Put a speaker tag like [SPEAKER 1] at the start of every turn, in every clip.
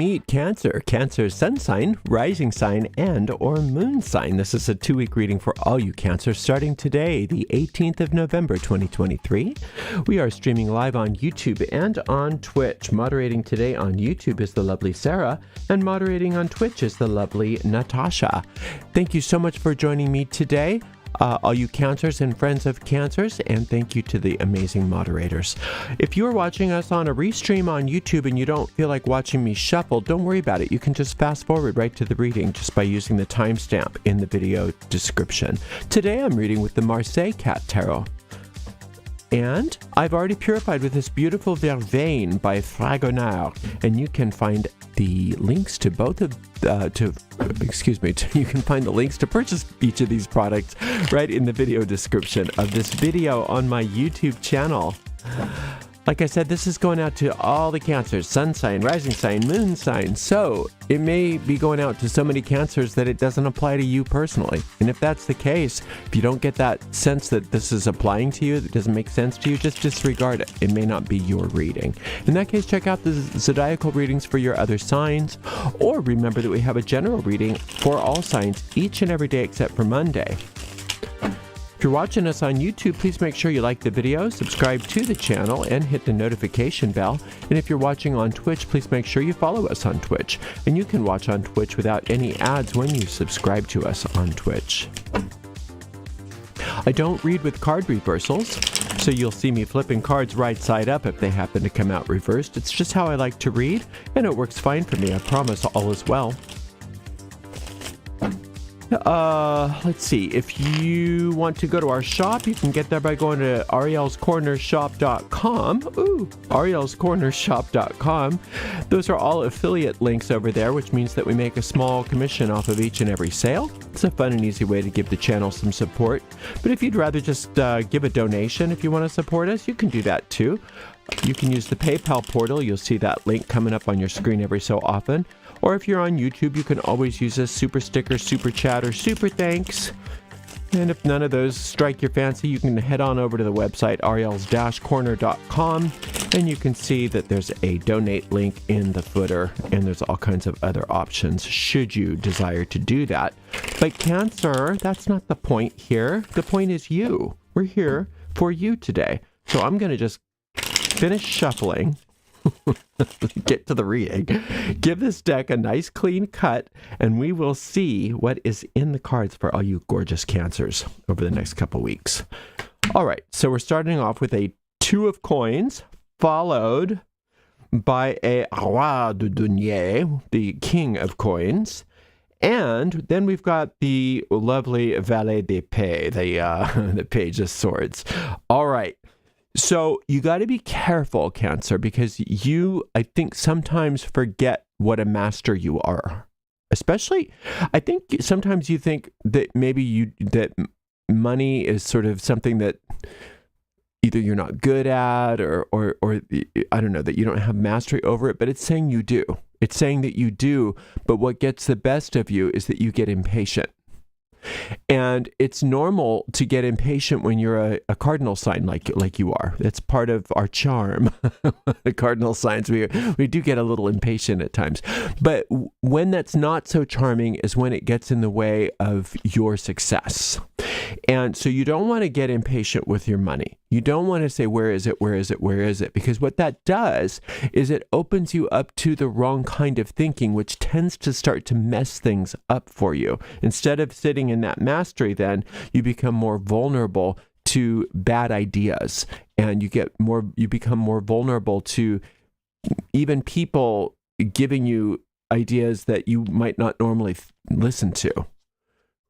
[SPEAKER 1] meet Cancer. Cancer's sun sign, rising sign, and or moon sign. This is a 2-week reading for all you Cancer starting today, the 18th of November, 2023. We are streaming live on YouTube and on Twitch. Moderating today on YouTube is the lovely Sarah, and moderating on Twitch is the lovely Natasha. Thank you so much for joining me today. All you Cancers and friends of Cancers, and thank you to the amazing moderators. If you're watching us on a restream on YouTube and you don't feel like watching me shuffle, don't worry about it. You can just fast forward right to the reading just by using the timestamp in the video description. Today I'm reading with the Marseille Cat Tarot. And I've already purified with this beautiful Vervain by Fragonard, and you can find the links to both of you can find the links to purchase each of these products right in the video description of this video on my YouTube channel. Like I said, this is going out to all the Cancers, sun sign, rising sign, moon sign. So it may be going out to so many Cancers that it doesn't apply to you personally. And if that's the case, if you don't get that sense that this is applying to you, that doesn't make sense to you, just disregard it. It may not be your reading. In that case, check out the zodiacal readings for your other signs, or remember that we have a general reading for all signs each and every day except for Monday. If you're watching us on YouTube, please make sure you like the video, subscribe to the channel, and hit the notification bell. And if you're watching on Twitch, please make sure you follow us on Twitch. And you can watch on Twitch without any ads when you subscribe to us on Twitch. I don't read with card reversals, so you'll see me flipping cards right side up if they happen to come out reversed. It's just how I like to read, and it works fine for me. I promise all is well. Let's see. If you want to go to our shop, you can get there by going to arielscornershop.com. Ooh, arielscornershop.com. Those are all affiliate links over there, which means that we make a small commission off of each and every sale. It's a fun and easy way to give the channel some support. But if you'd rather just give a donation if you want to support us, you can do that too. You can use the PayPal portal. You'll see that link coming up on your screen every so often. Or if you're on YouTube, you can always use a super sticker, super chat, or super thanks. And if none of those strike your fancy, you can head on over to the website ariels-corner.com, and you can see that there's a donate link in the footer, and there's all kinds of other options should you desire to do that. But Cancer, that's not the point here. The point is you. We're here for you today. So I'm going to just finish shuffling. Get to the reading. Give this deck a nice clean cut, and we will see what is in the cards for all you gorgeous Cancers over the next couple weeks. All right, so we're starting off with a 2 of coins, followed by a roi de denier, the king of coins. And then we've got the lovely valet d'épée, the page of swords. All right. So you got to be careful, Cancer, because you, I think, sometimes forget what a master you are. Especially, I think sometimes you think that maybe that money is sort of something that either you're not good at or I don't know, that you don't have mastery over it, but it's saying you do. It's saying that you do, but what gets the best of you is that you get impatient. And it's normal to get impatient when you're a cardinal sign like you are. That's part of our charm. The cardinal signs, we do get a little impatient at times. But when that's not so charming is when it gets in the way of your success. And so you don't want to get impatient with your money. You don't want to say, where is it, where is it, where is it? Because what that does is it opens you up to the wrong kind of thinking, which tends to start to mess things up for you. Instead of sitting in that mastery, then you become more vulnerable to bad ideas, and you become more vulnerable to even people giving you ideas that you might not normally listen to.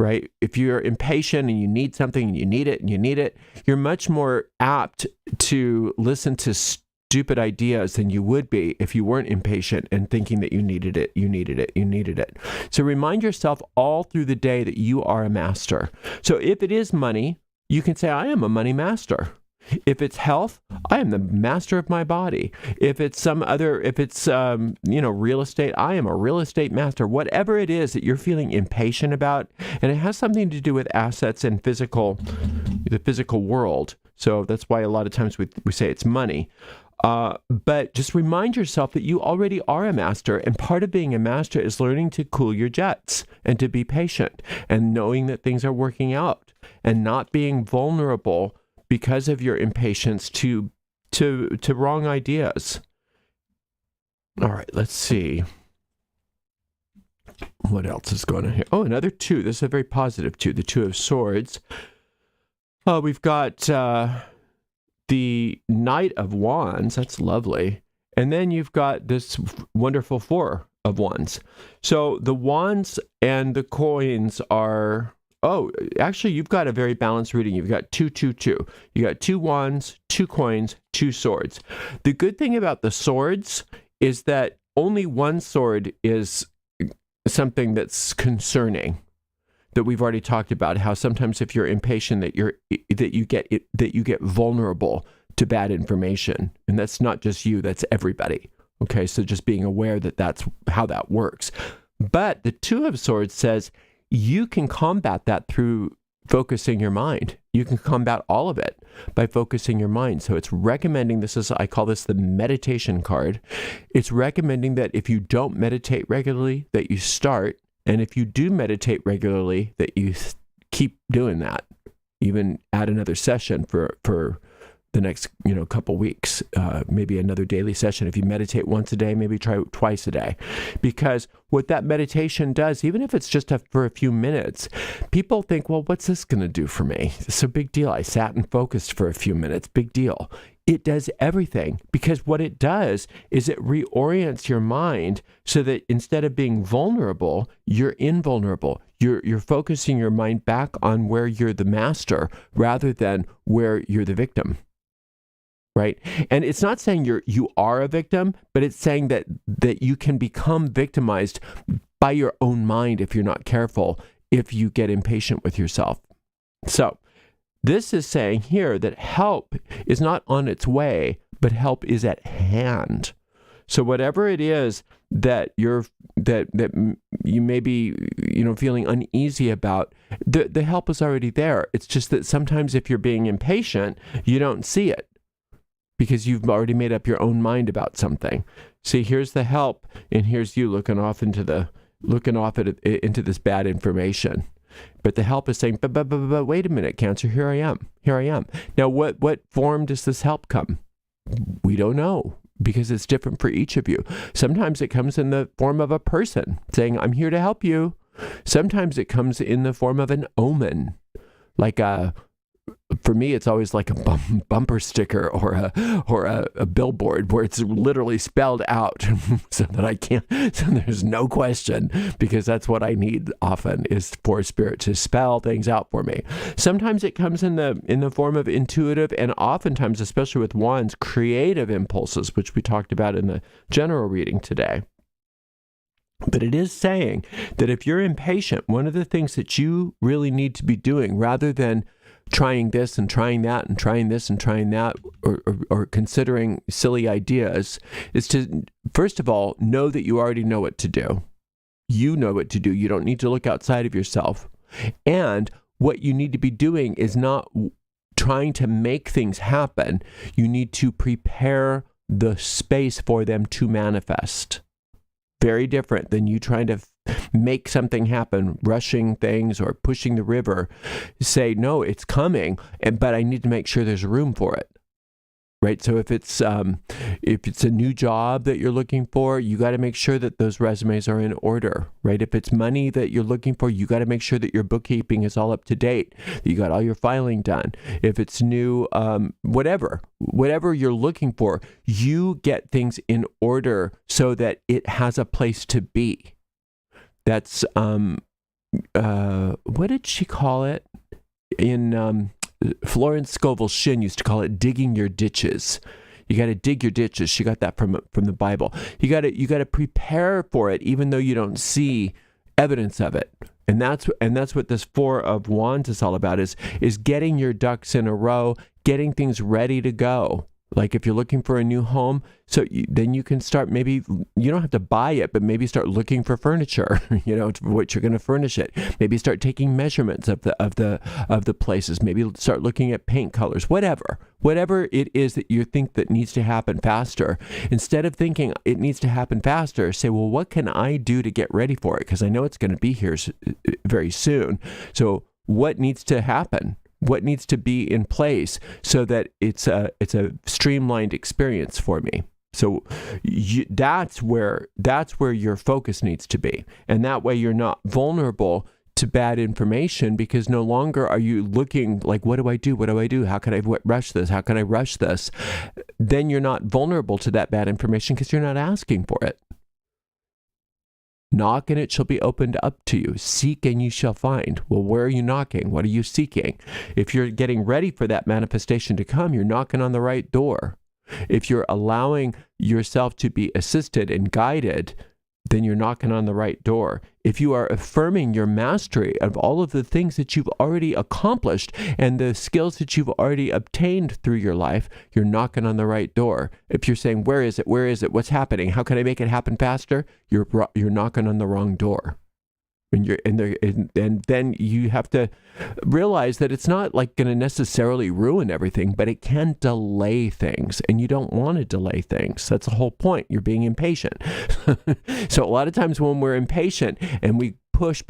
[SPEAKER 1] Right? If you're impatient and you need something and you need it, you're much more apt to listen to stupid ideas than you would be if you weren't impatient and thinking that you needed it. So remind yourself all through the day that you are a master. So if it is money, you can say, I am a money master. If it's health, I am the master of my body. If it's real estate, I am a real estate master. Whatever it is that you're feeling impatient about, and it has something to do with assets and the physical world. So that's why a lot of times we say it's money. But just remind yourself that you already are a master, and part of being a master is learning to cool your jets and to be patient and knowing that things are working out and not being vulnerable because of your impatience to wrong ideas. All right, let's see. What else is going on here? Oh, another 2. This is a very positive 2, the 2 of Swords. We've got the Knight of Wands. That's lovely. And then you've got this wonderful 4 of Wands. So the wands and the coins are... Oh, actually, you've got a very balanced reading. You've got 2, 2, 2. You got 2 wands, 2 coins, 2 swords. The good thing about the swords is that only one sword is something that's concerning, that we've already talked about, how sometimes if you're impatient that you get vulnerable to bad information, and that's not just you, that's everybody. Okay, so just being aware that that's how that works. But the 2 of Swords says you can combat that through focusing your mind. You can combat all of it by focusing your mind. So it's recommending, I call this the meditation card. It's recommending that if you don't meditate regularly, that you start. And if you do meditate regularly, that you keep doing that. Even add another session for the next couple weeks, maybe another daily session. If you meditate once a day, maybe try twice a day, because what that meditation does, even if it's just for a few minutes, people think, well, what's this going to do for me? It's a big deal. I sat and focused for a few minutes. Big deal. It does everything, because what it does is it reorients your mind so that instead of being vulnerable, you're invulnerable. You're focusing your mind back on where you're the master rather than where you're the victim. Right? And it's not saying you are a victim, but it's saying that you can become victimized by your own mind if you're not careful, if you get impatient with yourself. So this is saying here that help is not on its way, but help is at hand. So whatever it is that that you may be feeling uneasy about, the help is already there. It's just that sometimes if you're being impatient, you don't see it, because you've already made up your own mind about something. See, here's the help, and here's you looking off into this bad information. But the help is saying, but wait a minute, Cancer, here I am. Now, what form does this help come? We don't know, because it's different for each of you. Sometimes it comes in the form of a person saying, I'm here to help you. Sometimes it comes in the form of an omen, for me, it's always like a bumper sticker or a billboard where it's literally spelled out so there's no question, because that's what I need often, is for Spirit to spell things out for me. Sometimes it comes in the form of intuitive, and oftentimes, especially with wands, creative impulses, which we talked about in the general reading today. But it is saying that if you're impatient, one of the things that you really need to be doing, rather than trying this and trying that and trying this and trying that, or considering silly ideas, is to, first of all, know that you already know what to do. You know what to do. You don't need to look outside of yourself. And what you need to be doing is not trying to make things happen. You need to prepare the space for them to manifest. Very different than you trying to make something happen, rushing things or pushing the river. Say, no, it's coming, but I need to make sure there's room for it. Right? So if it's a new job that you're looking for, you got to make sure that those resumes are in order. Right? If it's money that you're looking for, you got to make sure that your bookkeeping is all up to date, that you got all your filing done. If it's new, whatever you're looking for, you get things in order so that it has a place to be. That's what did she call it in Florence Scovel Shinn used to call it digging your ditches. You got to dig your ditches. She got that from the Bible. You got to prepare for it, even though you don't see evidence of it. And that's what this Four of Wands is all about, is getting your ducks in a row, getting things ready to go. Like if you're looking for a new home, then you can start, maybe you don't have to buy it, but maybe start looking for furniture, what you're going to furnish it. Maybe start taking measurements of the places. Maybe start looking at paint colors, whatever it is that you think that needs to happen faster. Instead of thinking it needs to happen faster, say, well, what can I do to get ready for it? Because I know it's going to be here very soon. So what needs to happen? What needs to be in place so that it's a streamlined experience for me? So that's where your focus needs to be. And that way you're not vulnerable to bad information, because no longer are you looking like, what do I do? What do I do? How can I rush this? How can I rush this? Then you're not vulnerable to that bad information because you're not asking for it. Knock and it shall be opened up to you. Seek and you shall find. Well, where are you knocking? What are you seeking? If you're getting ready for that manifestation to come, you're knocking on the right door. If you're allowing yourself to be assisted and guided, then you're knocking on the right door. If you are affirming your mastery of all of the things that you've already accomplished and the skills that you've already obtained through your life, you're knocking on the right door. If you're saying, where is it? Where is it? What's happening? How can I make it happen faster? You're knocking on the wrong door. And then you have to realize that it's not like going to necessarily ruin everything, but it can delay things, and you don't want to delay things. That's the whole point. You're being impatient. So a lot of times when we're impatient and we push,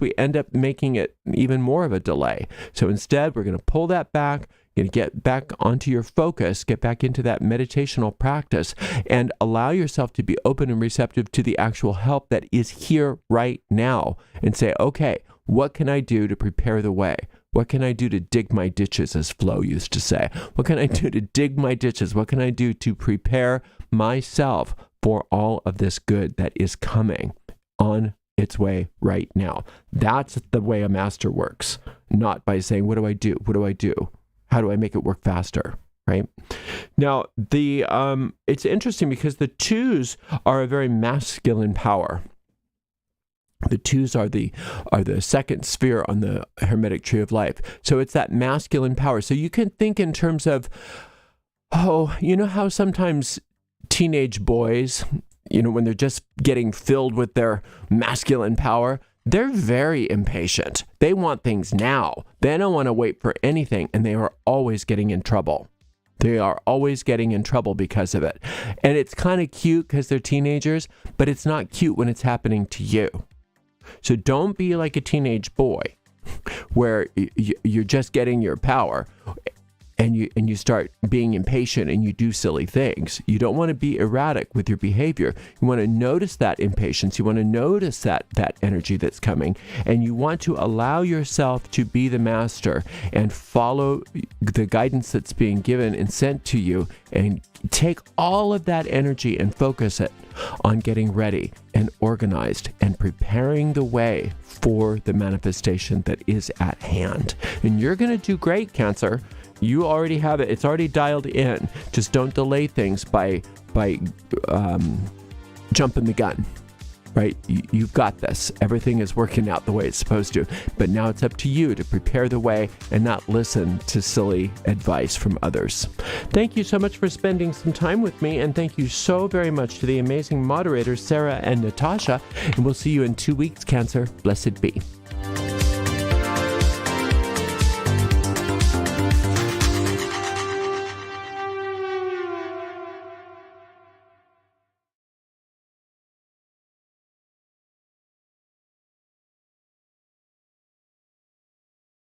[SPEAKER 1] we end up making it even more of a delay. So instead, we're going to pull that back. You're going to get back onto your focus, get back into that meditational practice, and allow yourself to be open and receptive to the actual help that is here right now, and say, okay, what can I do to prepare the way? What can I do to dig my ditches, as Flo used to say? What can I do to dig my ditches? What can I do to prepare myself for all of this good that is coming on its way right now? That's the way a master works, not by saying, what do I do? What do I do? How do I make it work faster, right? Now, it's interesting because the twos are a very masculine power. The twos are the second sphere on the Hermetic Tree of Life. So it's that masculine power. So you can think in terms of, you know how sometimes teenage boys, when they're just getting filled with their masculine power, they're very impatient. They want things now. They don't want to wait for anything, and they are always getting in trouble. They are always getting in trouble because of it. And it's kind of cute because they're teenagers, but it's not cute when it's happening to you. So don't be like a teenage boy where you're just getting your power and you start being impatient and you do silly things. You don't want to be erratic with your behavior. You want to notice that impatience. You want to notice that energy that's coming, and you want to allow yourself to be the master and follow the guidance that's being given and sent to you, and take all of that energy and focus it on getting ready and organized and preparing the way for the manifestation that is at hand. And you're going to do great, Cancer. You already have it. It's already dialed in. Just don't delay things by jumping the gun, right? You've got this. Everything is working out the way it's supposed to. But now it's up to you to prepare the way and not listen to silly advice from others. Thank you so much for spending some time with me. And thank you so very much to the amazing moderators, Sarah and Natasha. And we'll see you in 2 weeks, Cancer. Blessed be.